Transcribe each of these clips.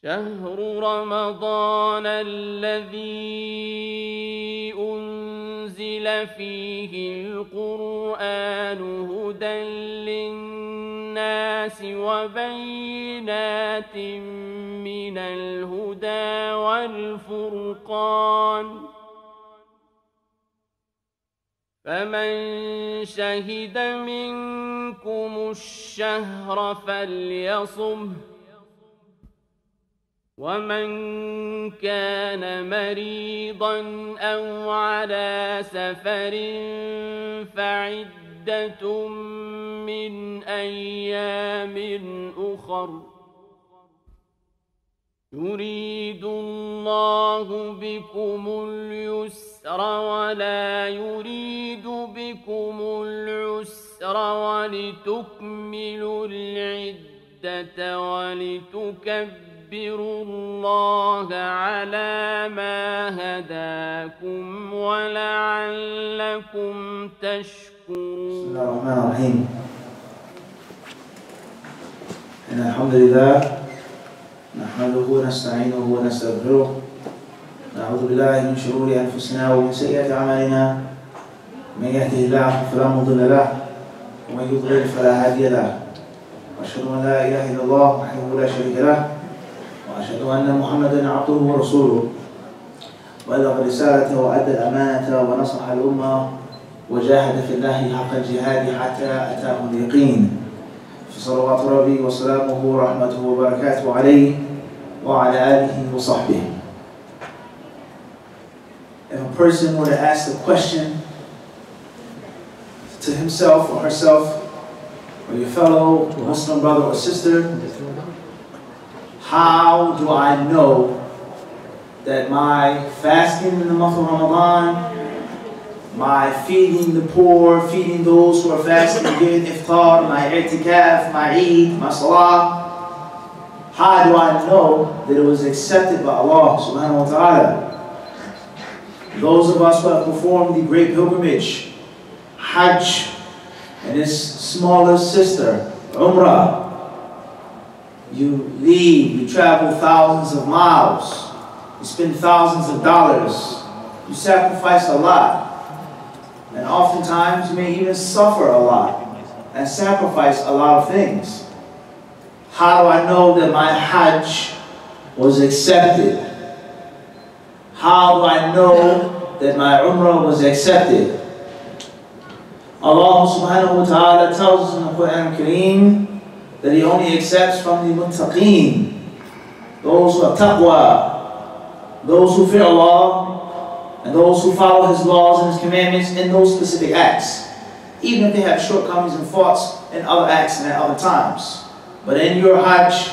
شهر رمضان الذي أنزل فيه القرآن هدى للناس وبينات من الهدى والفرقان فمن شهد منكم الشهر فليصمه ومن كان مريضا أو على سفر فعدة من أيام أخر يريد الله بكم اليسر ولا يريد بكم العسر ولتكملوا العدة ولتكبروا الله على ما هداكم ولعلكم تشكرون. بسم الله الرحمن الرحيم. إن الحمد لله نحمده ونستعينه ونستغفره نعوذ بالله من شرور أنفسنا ومن سيئات أعمالنا من يهده الله فلا مضل له ومن يضلل فلا هادي له وأشهد أن لا إله إلا الله وحده لا شريك له وأشهد أن محمدا عبده ورسوله بلغ رسالته وأدى الأمانة ونصح الأمة وجاهد في الله حق الجهاد حتى أتاه اليقين فصلوات ربي وسلامه ورحمته وبركاته عليه وعلى آله وصحبه. If a person were to ask the question to himself or herself or your fellow Muslim brother or sister, how do I know that my fasting in the month of Ramadan, my feeding the poor, feeding those who are fasting, giving iftar, my i'tikaf, my Eid, my salah, how do I know that it was accepted by Allah subhanahu wa ta'ala? Those of us who have performed the great pilgrimage, Hajj, and his smaller sister, Umrah, you leave, you travel thousands of miles, you spend thousands of dollars, you sacrifice a lot. And oftentimes you may even suffer a lot and sacrifice a lot of things. How do I know that my Hajj was accepted? How do I know that my Umrah was accepted? Allah subhanahu wa ta'ala tells us in the Quran al-Kareem that He only accepts from the muttaqeen, those who have taqwa, those who fear Allah, and those who follow His laws and His commandments in those specific acts, even if they have shortcomings and faults in other acts and at other times. But in your Hajj,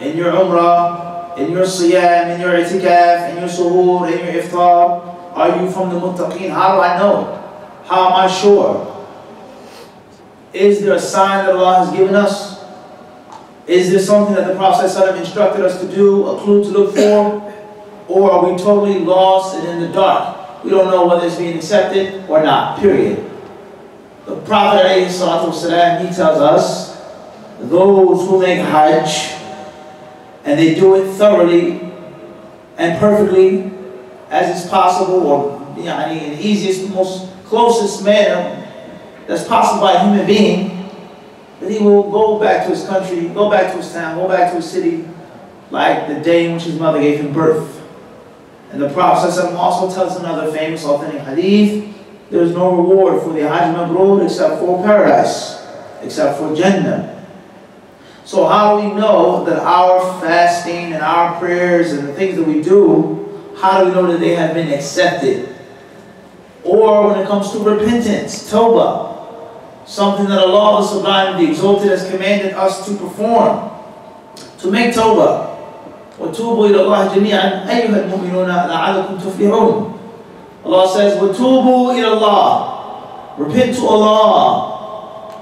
in your Umrah, in your Siyam, in your Itikaf, in your Suhoor, in your Iftar, are you from the Muttaqeen? How do I know? How am I sure? Is there a sign that Allah has given us? Is there something that the Prophet ﷺ instructed us to do, a clue to look for? Or are we totally lost and in the dark? We don't know whether it's being accepted or not, period. The Prophet ﷺ, he tells us, those who make Hajj, and they do it thoroughly and perfectly, as is possible, or in the easiest, most closest manner that's possible by a human being, that he will go back to his country, go back to his town, go back to his city, like the day in which his mother gave him birth. And the Prophet ﷺ also tells another famous authentic hadith, there is no reward for the Hajj Mabrur except for paradise, except for Jannah. So how do we know that our fasting and our prayers and the things that we do, how do we know that they have been accepted? Or when it comes to repentance, tawbah, something that Allah the Sublime, the Exalted, has commanded us to perform, to make tawbah. وَتُوبُوا إِلَى اللَّهِ جَمِيعًا أَيُّهَا الْمُؤْمِنُونَ لَعَلَّكُمْ تُفْلِحُونَ. Allah says, وَتُوبُوا إِلَى اللَّهِ, repent to Allah,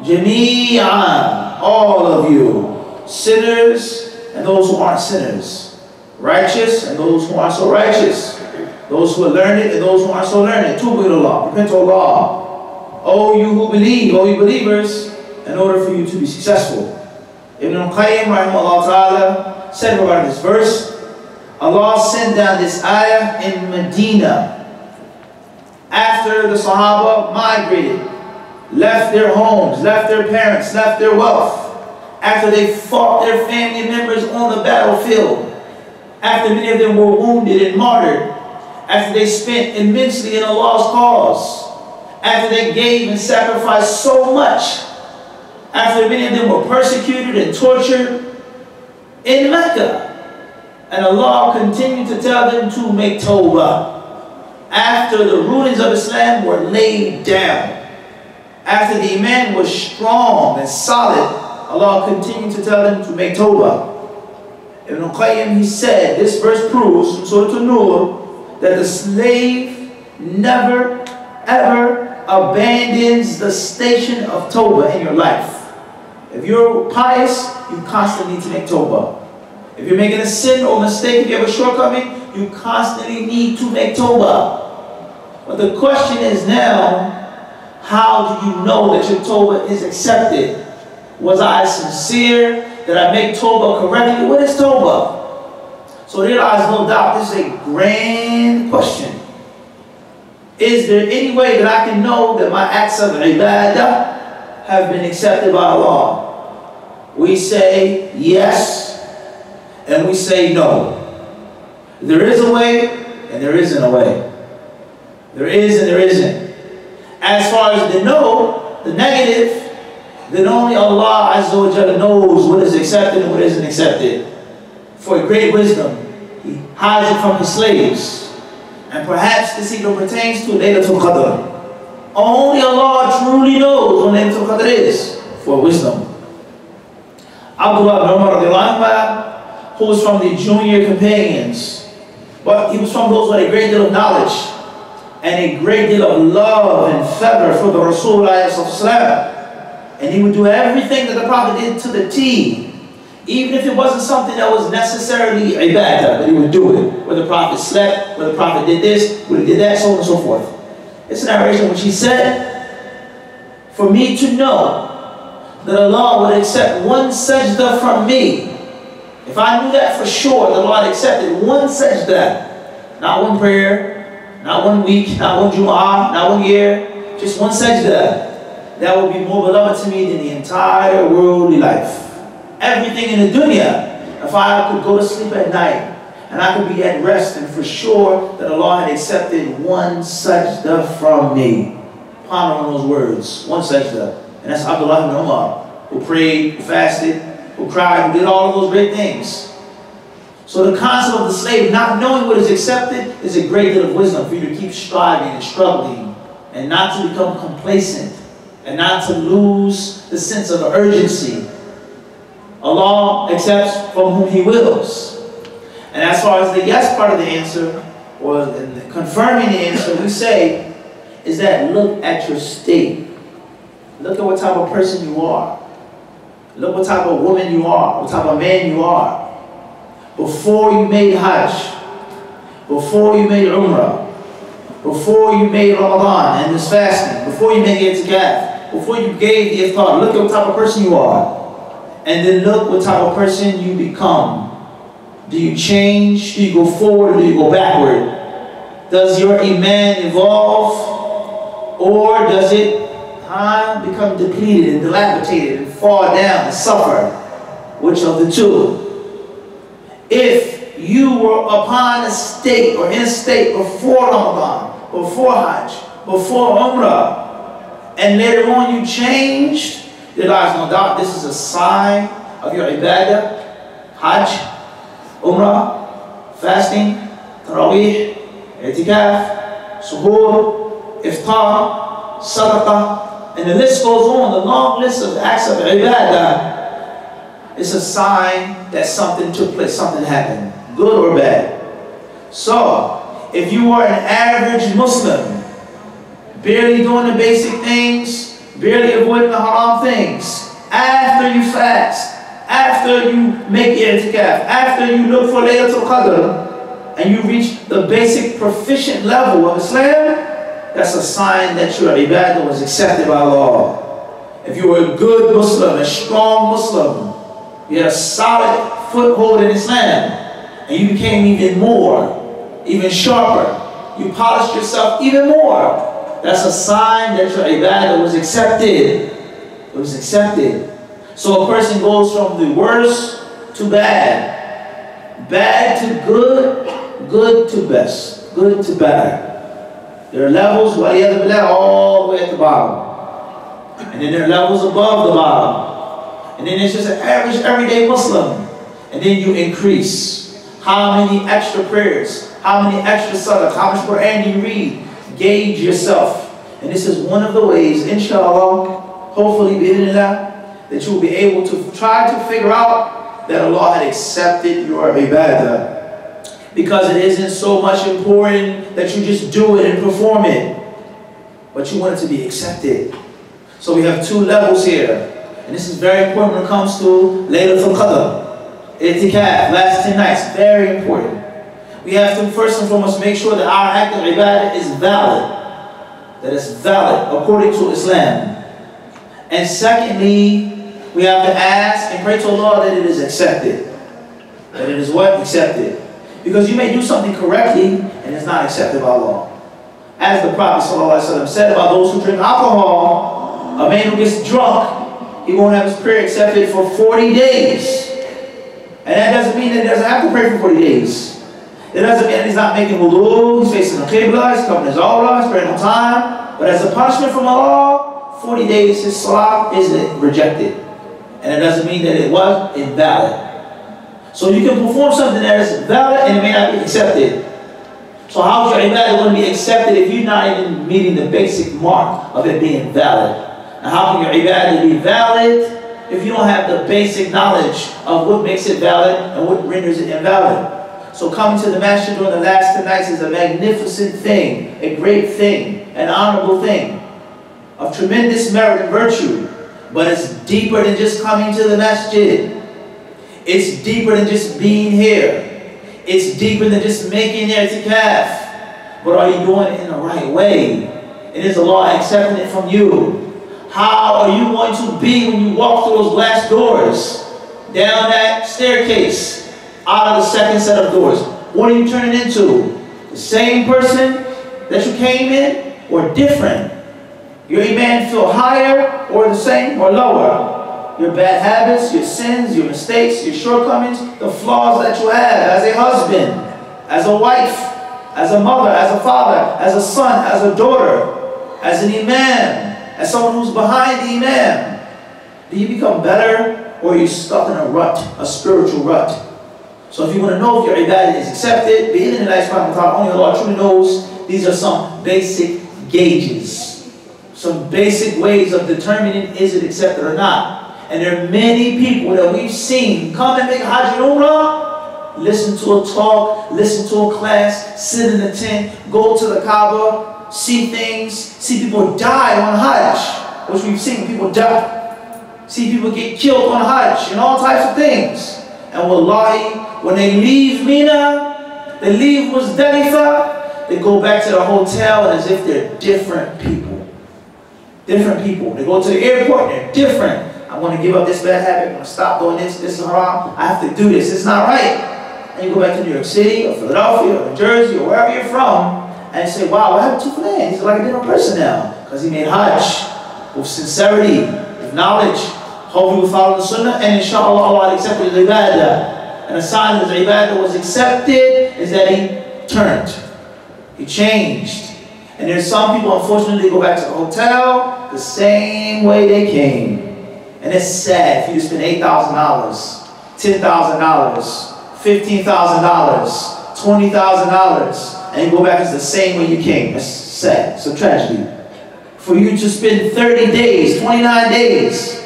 جَمِيعًا, all of you, sinners and those who aren't sinners, righteous and those who aren't so righteous, those who are learned and those who aren't so learned. Tubu ila Allah, repent to Allah. O you who believe, O you believers, in order for you to be successful. Ibn al-Qayyim rahimahullah ta'ala said regarding this verse, Allah sent down this ayah in Medina after the Sahaba migrated, left their homes, left their parents, left their wealth, after they fought their family members on the battlefield, after many of them were wounded and martyred, after they spent immensely in Allah's cause, after they gave and sacrificed so much, after many of them were persecuted and tortured in Mecca. And Allah continued to tell them to make tawbah. After the rulings of Islam were laid down, after the iman was strong and solid, Allah continued to tell them to make tawbah. Ibn al-Qayyim, he said, this verse proves from Surah An-Nur that the slave never ever abandons the station of tawbah in your life. If you're pious, you constantly need to make tawbah. If you're making a sin or mistake, if you have a shortcoming, you constantly need to make tawbah. But the question is now, how do you know that your tawbah is accepted? Was I sincere? Did I make tawbah correctly? What is tawbah? So there lies no doubt, this is a grand question. Is there any way that I can know that my acts of ibadah have been accepted by Allah? We say yes, and we say no. There is a way, and there isn't a way. There is and there isn't. As far as the no, the negative, then only Allah Azza wa Jalla knows what is accepted and what isn't accepted. For great wisdom, He hides it from His slaves. And perhaps this even pertains to Laylatul Qadr. Only Allah truly knows what Laylatul Qadr is, for wisdom. Abdullah ibn Umar radiallahu anhu, who was from the junior companions, but he was from those with a great deal of knowledge and a great deal of love and favor for the Rasulullah. And he would do everything that the Prophet did to the T, even if it wasn't something that was necessarily ibadah, but he would do it. Where the Prophet slept, where the Prophet did this, where he did that, so on and so forth. It's a narration which he said, for me to know that Allah would accept one sajda from me, if I knew that for sure, that Allah accepted one sajda, not one prayer, not 1 week, not one Jum'ah, not 1 year, just one sajda, that would be more beloved to me than the entire worldly life. Everything in the dunya, if I could go to sleep at night, and I could be at rest, and for sure that Allah had accepted one sajda from me. Ponder on those words, one sajda. And that's Abdullah ibn Umar, who prayed, who fasted, who cried, who did all of those great things. So the concept of the slave not knowing what is accepted is a great deal of wisdom for you to keep striving and struggling, and not to become complacent, and not to lose the sense of urgency. Allah accepts from whom He wills. And as far as the yes part of the answer, or confirming the answer, we say, is that look at your state. Look at what type of person you are. Look what type of woman you are, what type of man you are. Before you made Hajj, before you made Umrah, before you made Ramadan and this fasting, before you made I'tikaf, before you gave the iftar, look at what type of person you are. And then look what type of person you become. Do you change? Do you go forward or do you go backward? Does your iman evolve? Or does it become depleted and dilapidated and fall down and suffer? Which of the two? If you were upon a state or in a state before Ramadan, before Hajj, before Umrah, and later on you changed, there lies no doubt this is a sign of your ibadah, Hajj, Umrah, fasting, Taraweeh, I'tikaf, Suhoor, Iftar, Sadaqah, and the list goes on, the long list of acts of ibadah. It's a sign that something took place, something happened, good or bad. So, if you are an average Muslim, barely doing the basic things, barely avoiding the haram things, after you fast, after you make i'tikaf, after you look for Laylatul Qadr, and you reach the basic proficient level of Islam, that's a sign that your ibadah was accepted by Allah. If you were a good Muslim, a strong Muslim, You had a solid foothold in Islam. And you became even more, even sharper. You polished yourself even more. That's a sign that your ibadah was accepted. It was accepted. So a person goes from the worst to bad. Bad to good, good to best, good to better. There are levels, all the way at the bottom. And then there are levels above the bottom. And then it's just an average, everyday Muslim. And then you increase. How many extra prayers? How many extra sadaqah? How much Quran do you read? Gauge yourself. And this is one of the ways, inshallah, hopefully, bi'idhnillah, that you will be able to try to figure out that Allah had accepted your ibadah. Because it isn't so much important that you just do it and perform it, but you want it to be accepted. So we have two levels here. And this is very important when it comes to Laylatul Qadr. I'tikaf, last 10 nights, very important. We have to first and foremost make sure that our act of ibadah is valid. That it's valid according to Islam. And secondly, we have to ask and pray to Allah that it is accepted. That it is what? Accepted. Because you may do something correctly and it's not accepted by Allah. As the Prophet ﷺ said about those who drink alcohol, a man who gets drunk, he won't have his prayer accepted for 40 days. And that doesn't mean that he doesn't have to pray for 40 days. It doesn't mean that he's not making wudu, he's facing the qibla, he's covering his awrah, he's praying on time. But as a punishment from Allah, 40 days his salah is rejected. And it doesn't mean that it was invalid. So you can perform something that is valid and it may not be accepted. So how is your ibadah going to be accepted if you're not even meeting the basic mark of it being valid? And how can your ibadah be valid if you don't have the basic knowledge of what makes it valid and what renders it invalid? So coming to the masjid during the last 10 nights is a magnificent thing, a great thing, an honorable thing, of tremendous merit and virtue. But it's deeper than just coming to the masjid. It's deeper than just being here. It's deeper than just making i'tikaf. But are you doing it in the right way? And is Allah accepting it from you? How are you going to be when you walk through those glass doors, down that staircase, out of the second set of doors? What are you turning into? The same person that you came in, or different? Your iman feel higher, or the same, or lower? Your bad habits, your sins, your mistakes, your shortcomings, the flaws that you have as a husband, as a wife, as a mother, as a father, as a son, as a daughter, as an imam, as someone who's behind the imam. Do you become better, or are you stuck in a rut, a spiritual rut? So if you want to know if your ibadah is accepted, only Allah truly knows. These are some basic gauges, some basic ways of determining is it accepted or not. And there are many people that we've seen come and make Hajj and Umrah, listen to a talk, listen to a class, sit in the tent, go to the Kaaba, see things, see people die on Hajj, which we've seen people die. See people get killed on Hajj and all types of things. And wallahi, when they leave Mina, they leave Muzdalifah, they go back to the hotel as if they're different people. Different people. They go to the airport, they're different. I want to give up this bad habit. I want to stop doing this. This is haram. I have to do this. It's not right. And you go back to New York City or Philadelphia or New Jersey or wherever you're from and you say, wow, what happened to Fulan? He's like a different person now because he made Hajj with sincerity, with knowledge. Hopefully we follow the Sunnah and inshallah Allah accepted his ibadah. And a sign that his ibadah was accepted is that he turned. He changed. And there's some people, unfortunately, go back to the hotel the same way they came. And it's sad for you to spend $8,000, $10,000, $15,000, $20,000, and you go back as the same way you came. It's sad. It's a tragedy. For you to spend 30 days, 29 days,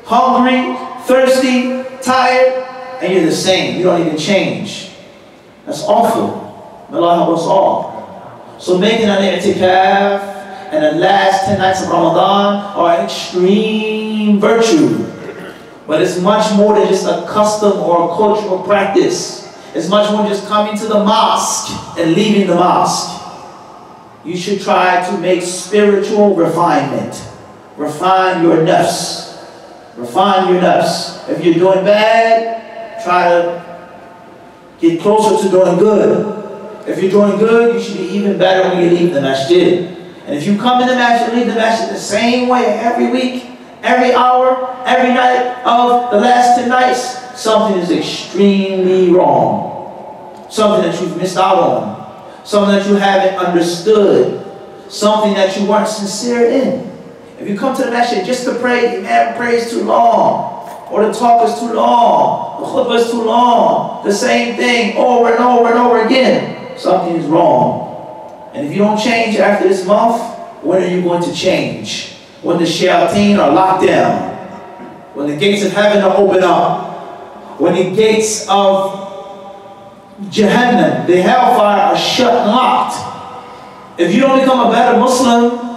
hungry, thirsty, tired, and you're the same. You don't even change. That's awful. May Allah help us all. So making an i'tikaf and the last 10 nights of Ramadan are extreme virtue. But it's much more than just a custom or a cultural practice. It's much more than just coming to the mosque and leaving the mosque. You should try to make spiritual refinement. Refine your nafs. Refine your nafs. If you're doing bad, try to get closer to doing good. If you're doing good, you should be even better when you leave the masjid. And if you come in the masjid, leave the masjid the same way every week, every hour, every night of the last 10 nights, something is extremely wrong. Something that you've missed out on. Something that you haven't understood. Something that you weren't sincere in. If you come to the masjid just to pray, the imam prays too long, or the talk is too long, the khutbah is too long, the same thing over and over and over again, something is wrong. And if you don't change after this month, when are you going to change? When the shayateen are locked down, when the gates of heaven are open up, when the gates of Jahannam, the hellfire, are shut and locked. If you don't become a better Muslim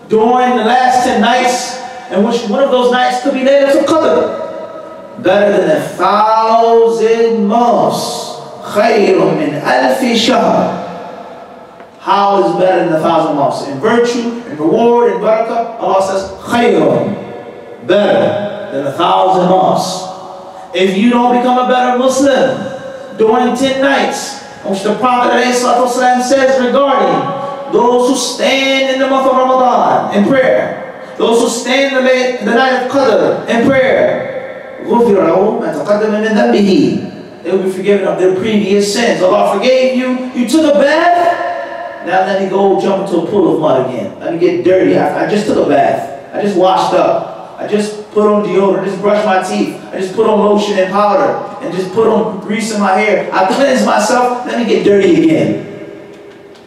during the last 10 nights, and which one of those nights could be Laylatul Qadr, better than 1,000 months, khayrun min alfi shahr. How is better than 1,000 months? In virtue, in reward, in barakah, Allah says khayrun, better than 1,000 months. If you don't become a better Muslim during 10 nights, which the Prophet ﷺ says regarding those who stand in the month of Ramadan in prayer, those who stand in the night of Qadr in prayer, they will be forgiven of their previous sins. Allah forgave you. You took a bath. Now let me go jump into a pool of mud again. Let me get dirty. I just took a bath. I just washed up. I just put on deodorant. I just brushed my teeth. I just put on lotion and powder. And just put on grease in my hair. I cleansed myself. Let me get dirty again.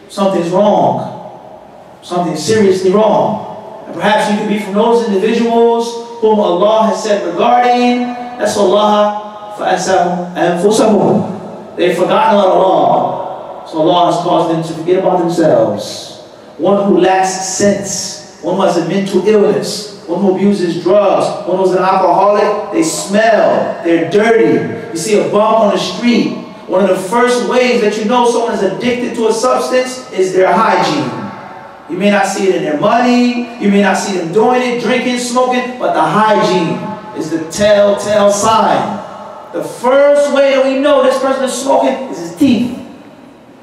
Something's wrong. Something's seriously wrong. And perhaps you could be from those individuals whom Allah has said regarding, that's Allah, فَأَنْسَهُمْ أَنفُسَهُمْ. They've forgotten about Allah. So Allah has caused them to forget about themselves. One who lacks sense, one who has a mental illness, one who abuses drugs, one who's an alcoholic, they smell, they're dirty. You see a bum on the street. One of the first ways that you know someone is addicted to a substance is their hygiene. You may not see it in their money, you may not see them doing it, drinking, smoking, but the hygiene is the telltale sign. The first way that we know this person is smoking is his teeth,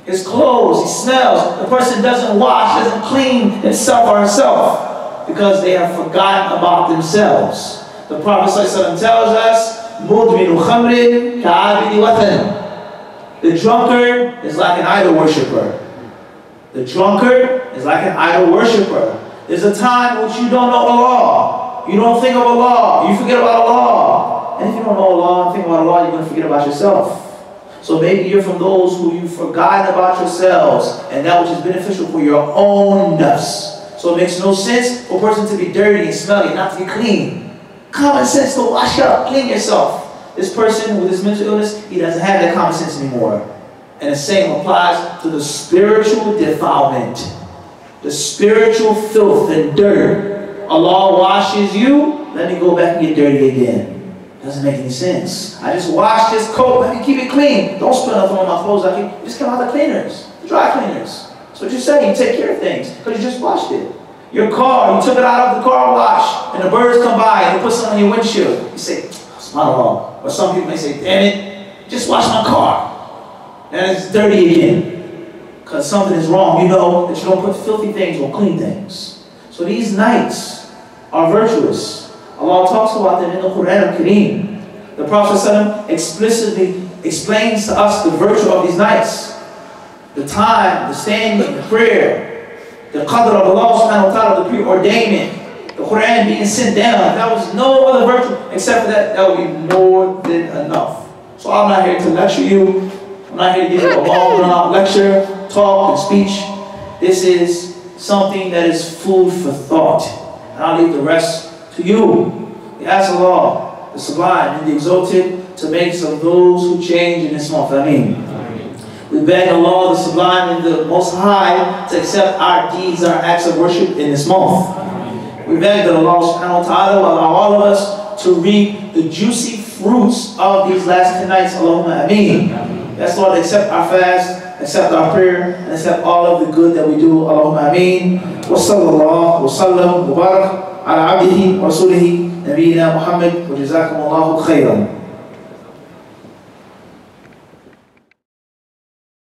his clothes, he smells. The person doesn't wash, doesn't clean himself or herself because they have forgotten about themselves. The Prophet ﷺ tells us, مُدْمِنُ خَمْرٍ كَعَابِدِ وَثَنٍ. The drunkard is like an idol worshiper. The drunkard is like an idol worshiper. There's a time in which you don't know Allah. You don't think of Allah. You forget about Allah. And if you don't know Allah and think about Allah, you're going to forget about yourself. So maybe you're from those who you've forgotten about yourselves and that which is beneficial for your own nafs. So it makes no sense for a person to be dirty and smelly, not to be clean. Common sense to wash up, clean yourself. This person with this mental illness, he doesn't have that common sense anymore. And the same applies to the spiritual defilement, the spiritual filth and dirt. Allah washes you, let me go back and get dirty again. Doesn't make any sense. I just washed this coat, let me keep it clean. Don't spill nothing on my clothes. Just come out the cleaners, the dry cleaners. That's what you say, you take care of things, because you just washed it. Your car, you took it out of the car wash, and the birds come by and they put something on your windshield. You say, subhanAllah. Or some people may say, damn it, just wash my car. And it's dirty again. Because something is wrong. You know that you don't put filthy things on clean things. So these nights are virtuous. Allah talks about them in the Quran al-Kareem. The Prophet ﷺ explicitly explains to us the virtue of these nights. The time, the standing, the prayer, the qadr of Allah subhanahu wa ta'ala, the preordainment, the Quran being sent down. If that was no other virtue except for that, that would be more than enough. So I'm not here to lecture you. I'm not here to give you a long lecture, talk, and speech. This is something that is food for thought. And I'll leave the rest to you. We ask Allah, the Sublime and the Exalted, to make us of those who change in this month. Ameen. We beg Allah, the Sublime and the Most High, to accept our deeds, our acts of worship in this month. We beg that Allah subhanahu wa ta'ala will allow all of us to reap the juicy fruits of these last 10 nights. Allahumma ameen. Yes, Lord, accept our fast, accept our prayer, and accept all of the good that we do. Allahumma ameen. Wa sallallahu wa sallam wa barak ala abdihi wa rasulihi نبينا محمد وجزاكم الله خيرا.